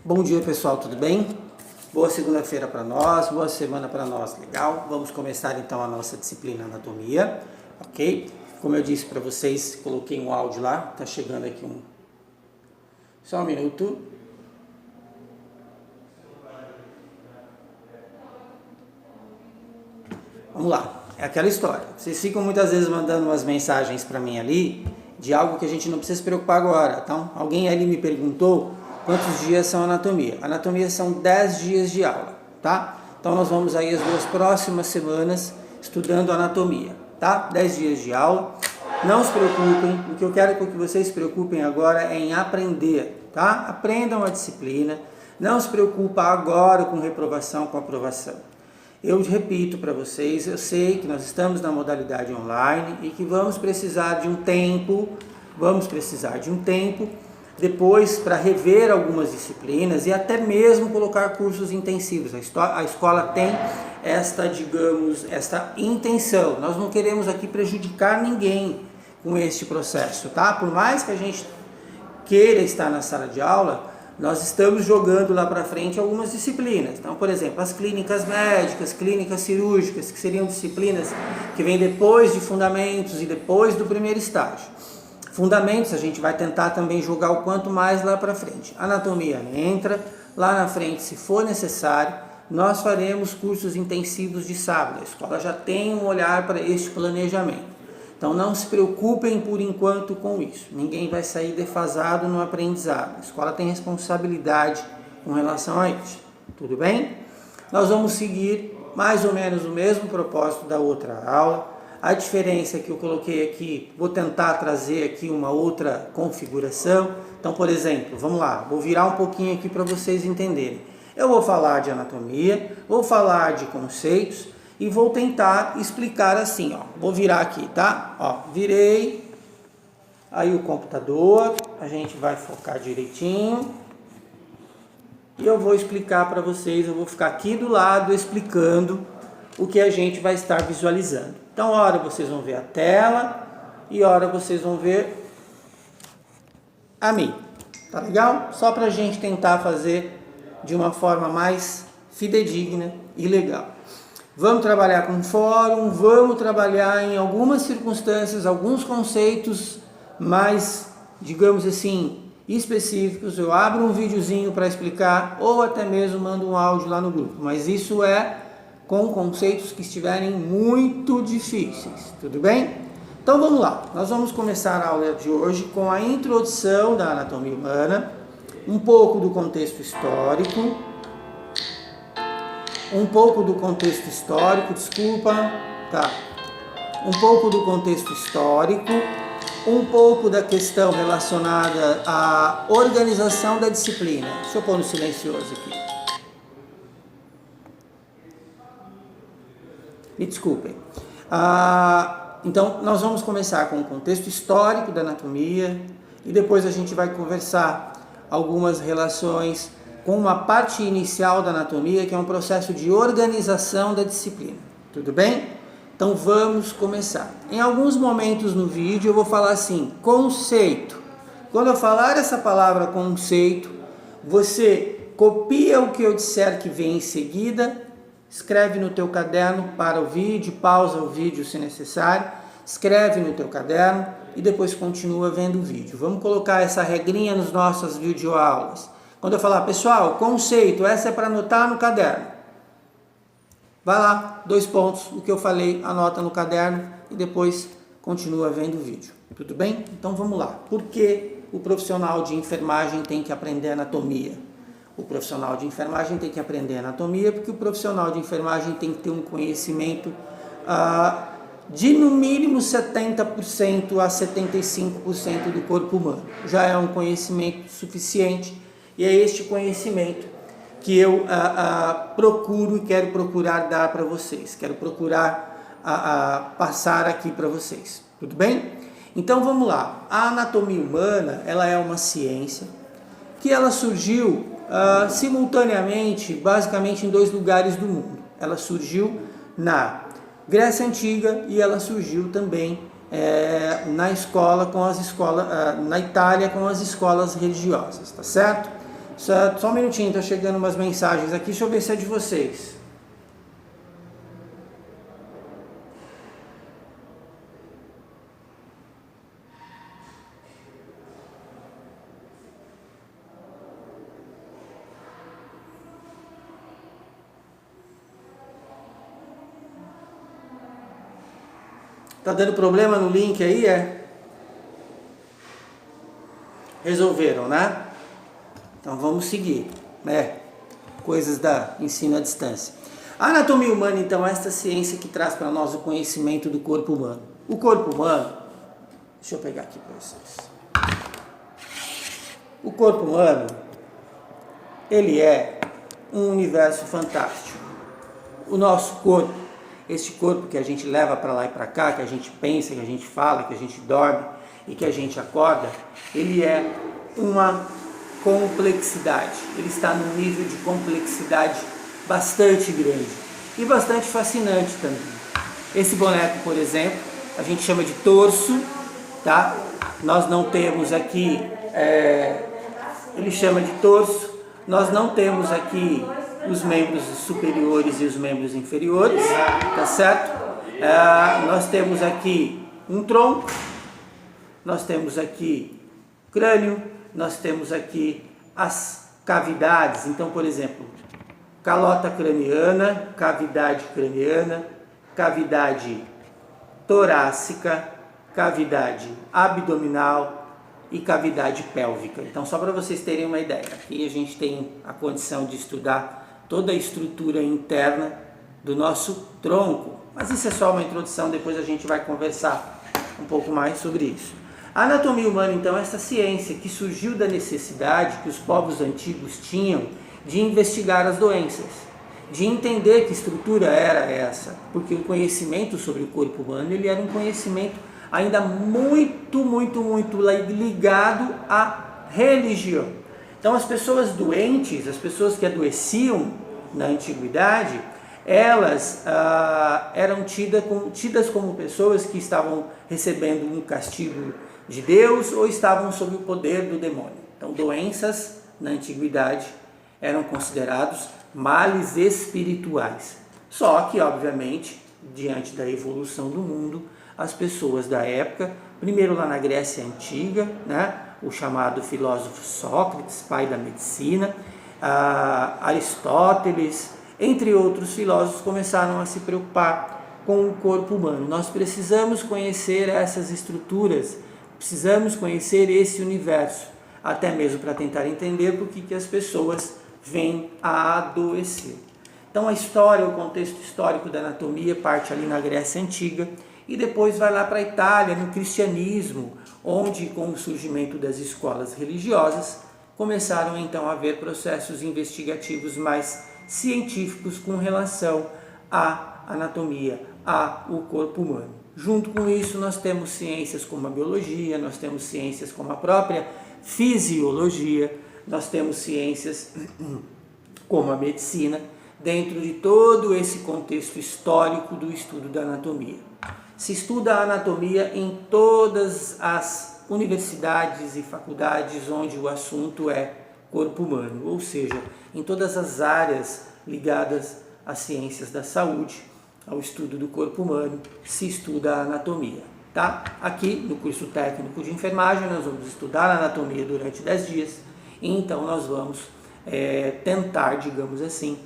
Bom dia, pessoal, tudo bem? Boa segunda-feira para nós, boa semana para nós, legal? Vamos começar então a nossa disciplina Anatomia, ok? Como eu disse para vocês, coloquei um áudio lá, tá chegando aqui Só um minuto. Vamos lá, é aquela história. Vocês ficam muitas vezes mandando umas mensagens para mim ali, de algo que a gente não precisa se preocupar agora. Então, alguém ali me perguntou quantos dias são anatomia. Anatomia são 10 dias de aula, tá? Então nós vamos aí as 2 próximas semanas estudando anatomia, tá? 10 dias de aula. Não se preocupem, o que eu quero que vocês se preocupem agora é em aprender, tá? Aprendam a disciplina, não se preocupa agora com reprovação, com aprovação. Eu repito para vocês, eu sei que nós estamos na modalidade online e que vamos precisar de um tempo depois para rever algumas disciplinas e até mesmo colocar cursos intensivos. A escola tem esta intenção. Nós não queremos aqui prejudicar ninguém com este processo, tá? Por mais que a gente queira estar na sala de aula, nós estamos jogando lá para frente algumas disciplinas. Então, por exemplo, as clínicas médicas, clínicas cirúrgicas, que seriam disciplinas que vêm depois de fundamentos e depois do primeiro estágio. Fundamentos a gente vai tentar também jogar o quanto mais lá para frente. Anatomia entra, lá na frente, se for necessário, nós faremos cursos intensivos de sábado. A escola já tem um olhar para este planejamento. Então não se preocupem por enquanto com isso. Ninguém vai sair defasado no aprendizado. A escola tem responsabilidade com relação a isso. Tudo bem? Nós vamos seguir mais ou menos o mesmo propósito da outra aula. A diferença que eu coloquei aqui, vou tentar trazer aqui uma outra configuração. Então, por exemplo, vamos lá, vou virar um pouquinho aqui para vocês entenderem. Eu vou falar de anatomia, vou falar de conceitos e vou tentar explicar assim, ó. Vou virar aqui, tá? Ó, virei. Aí o computador, a gente vai focar direitinho. E eu vou explicar para vocês, eu vou ficar aqui do lado explicando o que a gente vai estar visualizando. Então, hora vocês vão ver a tela e hora vocês vão ver a mim. Tá legal? Só para a gente tentar fazer de uma forma mais fidedigna e legal. Vamos trabalhar com fórum, vamos trabalhar em algumas circunstâncias, alguns conceitos mais, digamos assim, específicos. Eu abro um videozinho para explicar ou até mesmo mando um áudio lá no grupo. Mas isso é com conceitos que estiverem muito difíceis, tudo bem? Então vamos lá, nós vamos começar a aula de hoje com a introdução da anatomia humana, um pouco do contexto histórico, um pouco do contexto histórico, um pouco da questão relacionada à organização da disciplina. Deixa eu pôr no silencioso aqui. Me desculpem. Então, nós vamos começar com o contexto histórico da anatomia e depois a gente vai conversar algumas relações com uma parte inicial da anatomia, que é um processo de organização da disciplina. Tudo bem? Então, vamos começar. Em alguns momentos no vídeo eu vou falar assim, conceito. Quando eu falar essa palavra conceito, você copia o que eu disser que vem em seguida, escreve no teu caderno, para o vídeo, pausa o vídeo se necessário, escreve no teu caderno e depois continua vendo o vídeo. Vamos colocar essa regrinha nas nossas videoaulas. Quando eu falar, pessoal, conceito, essa é para anotar no caderno. Vai lá, 2 pontos, o que eu falei, anota no caderno e depois continua vendo o vídeo. Tudo bem? Então vamos lá. Por que o profissional de enfermagem tem que aprender anatomia? O profissional de enfermagem tem que aprender anatomia porque o profissional de enfermagem tem que ter um conhecimento de no mínimo 70% a 75% do corpo humano. Já é um conhecimento suficiente e é este conhecimento que eu procuro e quero procurar dar para vocês. Quero procurar passar aqui para vocês. Tudo bem? Então vamos lá. A anatomia humana, ela é uma ciência que ela surgiu simultaneamente, basicamente em 2 lugares do mundo. Ela surgiu na Grécia Antiga e ela surgiu também na Itália com as escolas religiosas, tá certo? Só um minutinho, tá chegando umas mensagens aqui, deixa eu ver se é de vocês. Tá dando problema no link aí, é? Resolveram, né? Então vamos seguir, né? Coisas da ensino à distância. A anatomia humana, então, é esta ciência que traz para nós o conhecimento do corpo humano. O corpo humano, deixa eu pegar aqui para vocês. O corpo humano, ele é um universo fantástico. O nosso corpo, este corpo que a gente leva para lá e para cá, que a gente pensa, que a gente fala, que a gente dorme e que a gente acorda, ele é uma complexidade. Ele está num nível de complexidade bastante grande e bastante fascinante também. Esse boneco, por exemplo, a gente chama de torso, tá? Nós não temos aqui, ele chama de torso, nós não temos aqui os membros superiores e os membros inferiores, tá certo? Nós temos aqui um tronco, nós temos aqui crânio, nós temos aqui as cavidades. Então, por exemplo, calota craniana, cavidade torácica, cavidade abdominal e cavidade pélvica. Então, só para vocês terem uma ideia, aqui a gente tem a condição de estudar toda a estrutura interna do nosso tronco. Mas isso é só uma introdução, depois a gente vai conversar um pouco mais sobre isso. A anatomia humana, então, é essa ciência que surgiu da necessidade que os povos antigos tinham de investigar as doenças, de entender que estrutura era essa, porque o conhecimento sobre o corpo humano, ele era um conhecimento ainda muito ligado à religião. Então, as pessoas doentes, as pessoas que adoeciam na antiguidade, elas eram tidas como pessoas que estavam recebendo um castigo de Deus ou estavam sob o poder do demônio. Então, doenças na antiguidade eram considerados males espirituais. Só que, obviamente, diante da evolução do mundo, as pessoas da época, primeiro lá na Grécia Antiga, né, o chamado filósofo Sócrates, pai da medicina, Aristóteles, entre outros filósofos, começaram a se preocupar com o corpo humano. Nós precisamos conhecer essas estruturas, precisamos conhecer esse universo, até mesmo para tentar entender por que as pessoas vêm a adoecer. Então, a história, o contexto histórico da anatomia parte ali na Grécia Antiga e depois vai lá para a Itália, no cristianismo, onde, com o surgimento das escolas religiosas, começaram então a haver processos investigativos mais científicos com relação à anatomia, ao corpo humano. Junto com isso, nós temos ciências como a biologia, nós temos ciências como a própria fisiologia, nós temos ciências como a medicina, dentro de todo esse contexto histórico do estudo da anatomia. Se estuda a anatomia em todas as universidades e faculdades onde o assunto é corpo humano, ou seja, em todas as áreas ligadas às ciências da saúde, ao estudo do corpo humano, se estuda a anatomia. Tá? Aqui no curso técnico de enfermagem nós vamos estudar a anatomia durante 10 dias e então nós vamos tentar, digamos assim,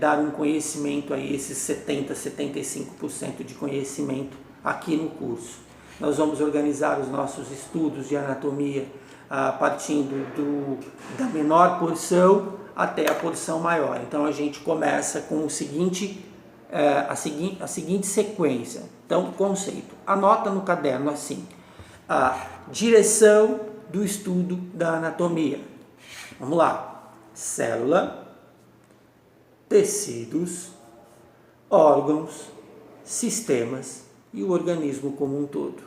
dar um conhecimento a esses 70%, 75% de conhecimento aqui no curso. Nós vamos organizar os nossos estudos de anatomia partindo da menor porção até a porção maior. Então a gente começa com a seguinte sequência. Então, conceito. Anota no caderno assim: a direção do estudo da anatomia. Vamos lá. Célula, tecidos, órgãos, sistemas e o organismo como um todo.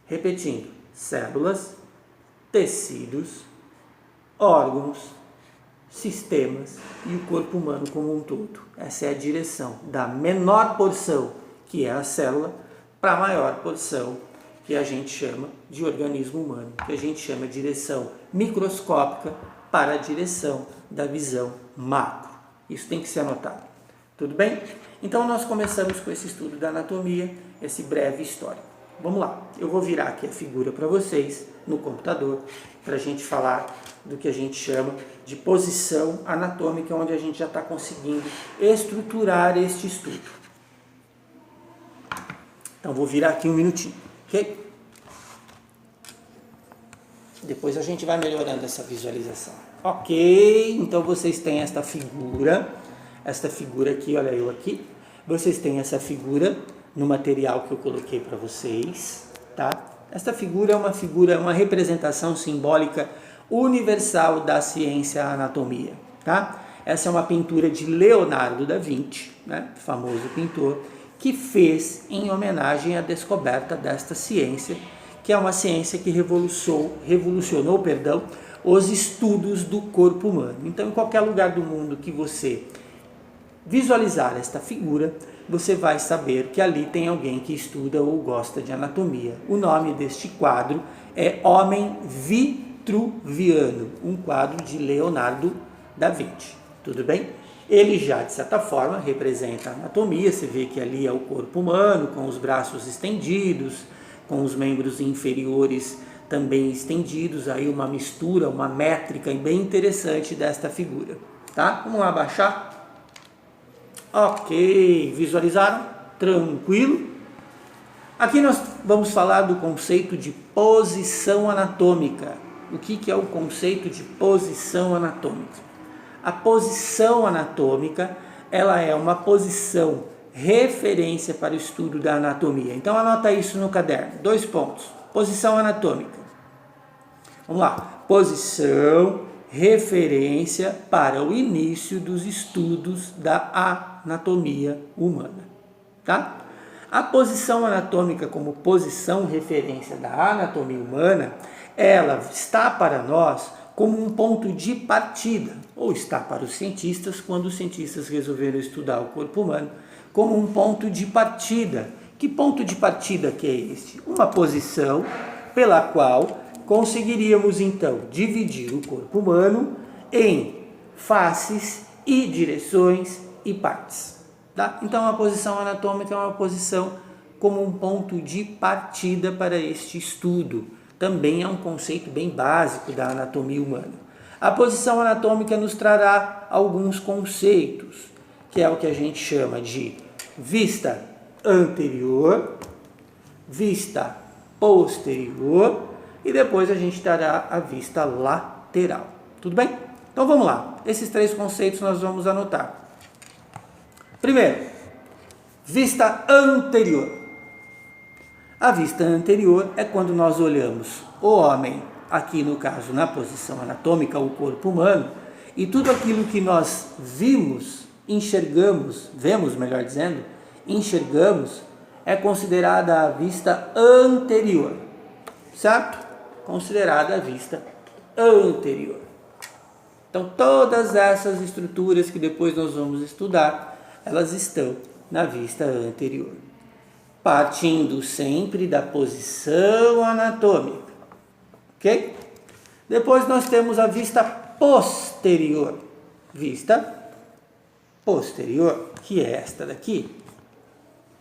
Repetindo: células, tecidos, órgãos, sistemas e o corpo humano como um todo. Essa é a direção da menor porção, que é a célula, para a maior porção, que a gente chama de organismo humano, que a gente chama de direção microscópica para a direção da visão macro. Isso tem que ser anotado. Tudo bem? Então nós começamos com esse estudo da anatomia, esse breve histórico. Vamos lá, eu vou virar aqui a figura para vocês no computador, para a gente falar do que a gente chama de posição anatômica, onde a gente já está conseguindo estruturar este estudo. Então vou virar aqui um minutinho, ok? Depois a gente vai melhorando essa visualização. Ok, então vocês têm esta figura aqui, olha eu aqui. Vocês têm essa figura no material que eu coloquei para vocês, tá? Esta figura é uma representação simbólica universal da ciência anatomia, tá? Essa é uma pintura de Leonardo da Vinci, né? Famoso pintor, que fez em homenagem à descoberta desta ciência, que é uma ciência que revolucionou, os estudos do corpo humano. Então, em qualquer lugar do mundo que você visualizar esta figura, você vai saber que ali tem alguém que estuda ou gosta de anatomia. O nome deste quadro é Homem Vitruviano, um quadro de Leonardo da Vinci. Tudo bem? Ele já, de certa forma, representa a anatomia. Você vê que ali é o corpo humano, com os braços estendidos, com os membros inferiores também estendidos, aí uma mistura, uma métrica bem interessante desta figura, tá? Vamos lá abaixar. Ok, visualizaram? Tranquilo? Aqui nós vamos falar do conceito de posição anatômica. O que é o conceito de posição anatômica? A posição anatômica, ela é uma posição referência para o estudo da anatomia. Então anota isso no caderno. 2 pontos. Posição anatômica. Vamos lá. Posição, referência para o início dos estudos da anatomia humana. Tá? A posição anatômica como posição referência da anatomia humana, ela está para nós como um ponto de partida, ou está para os cientistas, quando os cientistas resolveram estudar o corpo humano, como um ponto de partida. Que ponto de partida que é este? Uma posição pela qual conseguiríamos então dividir o corpo humano em faces e direções e partes. Tá? Então a posição anatômica é uma posição como um ponto de partida para este estudo. Também é um conceito bem básico da anatomia humana. A posição anatômica nos trará alguns conceitos, que é o que a gente chama de vista anterior, vista posterior e depois a gente terá a vista lateral. Tudo bem? Então vamos lá. Esses 3 conceitos nós vamos anotar. Primeiro, vista anterior. A vista anterior é quando nós olhamos o homem, aqui no caso na posição anatômica, o corpo humano, e tudo aquilo que nós enxergamos, é considerada a vista anterior, certo? Considerada a vista anterior. Então, todas essas estruturas que depois nós vamos estudar, elas estão na vista anterior. Partindo sempre da posição anatômica, ok? Depois nós temos a vista posterior. Vista posterior, que é esta daqui.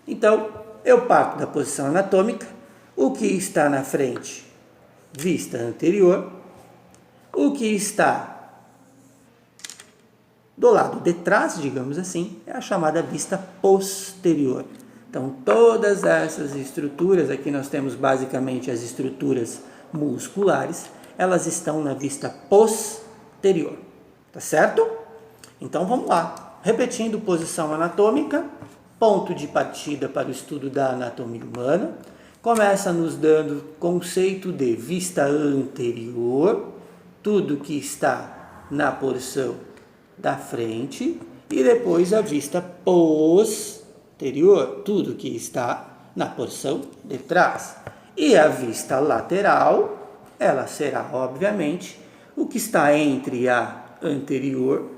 Então, eu parto da posição anatômica, o que está na frente, vista anterior, o que está do lado de trás, digamos assim, é a chamada vista posterior. Então, todas essas estruturas, aqui nós temos basicamente as estruturas musculares, elas estão na vista posterior, tá certo? Então, vamos lá. Repetindo, posição anatômica, ponto de partida para o estudo da anatomia humana, começa nos dando conceito de vista anterior, tudo que está na porção da frente, e depois a vista posterior, tudo que está na porção de trás. E a vista lateral, ela será, obviamente, o que está entre a anterior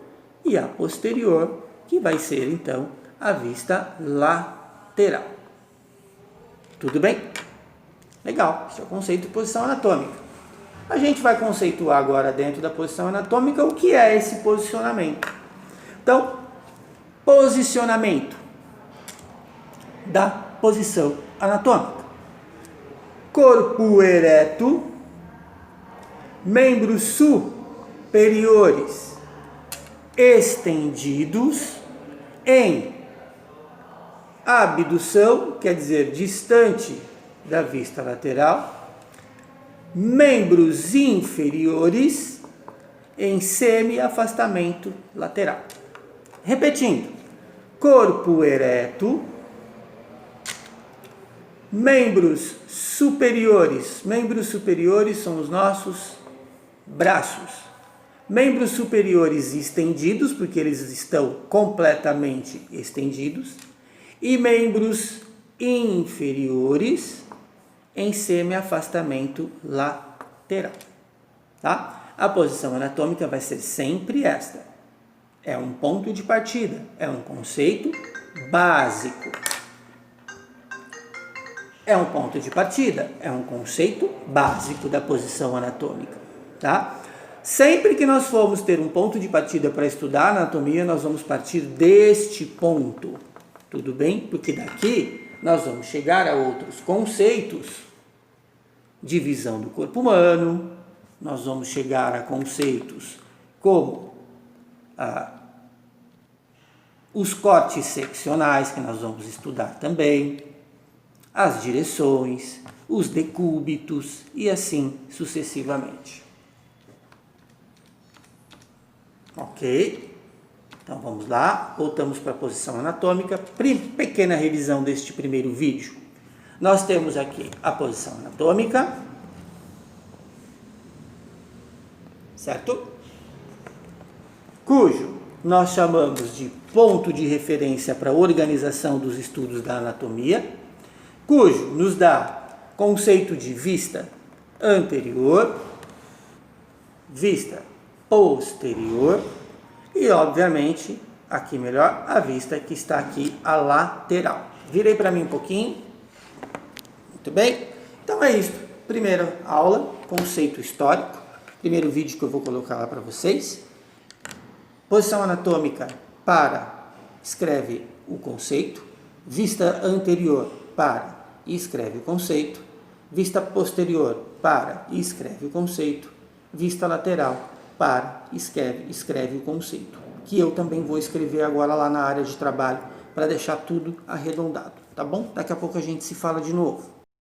e a posterior, que vai ser, então, a vista lateral. Tudo bem? Legal, esse é o conceito de posição anatômica. A gente vai conceituar agora dentro da posição anatômica o que é esse posicionamento. Então, posicionamento da posição anatômica. Corpo ereto, membros superiores estendidos em abdução, quer dizer, distante da vista lateral, membros inferiores em semi-afastamento lateral. Repetindo, corpo ereto, membros superiores são os nossos braços. Membros superiores estendidos, porque eles estão completamente estendidos, e membros inferiores em semi-afastamento lateral. Tá? A posição anatômica vai ser sempre esta. É um ponto de partida, é um conceito básico. É um ponto de partida, é um conceito básico da posição anatômica, tá? Sempre que nós formos ter um ponto de partida para estudar anatomia, nós vamos partir deste ponto, tudo bem? Porque daqui nós vamos chegar a outros conceitos de visão do corpo humano, nós vamos chegar a conceitos como os cortes seccionais, que nós vamos estudar também, as direções, os decúbitos e assim sucessivamente. Ok? Então vamos lá, voltamos para a posição anatômica. Pequena revisão deste primeiro vídeo. Nós temos aqui a posição anatômica, certo? Cujo nós chamamos de ponto de referência para a organização dos estudos da anatomia, cujo nos dá conceito de vista anterior, vista posterior e, obviamente, aqui melhor, a vista que está aqui, a lateral. Virei para mim um pouquinho. Muito bem? Então é isso. Primeira aula, conceito histórico. Primeiro vídeo que eu vou colocar lá para vocês. Posição anatômica para, escreve o conceito. Vista anterior para, e escreve o conceito. Vista posterior para, e escreve o conceito. Vista lateral para, escreve o conceito. Que eu também vou escrever agora lá na área de trabalho para deixar tudo arredondado, tá bom? Daqui a pouco a gente se fala de novo.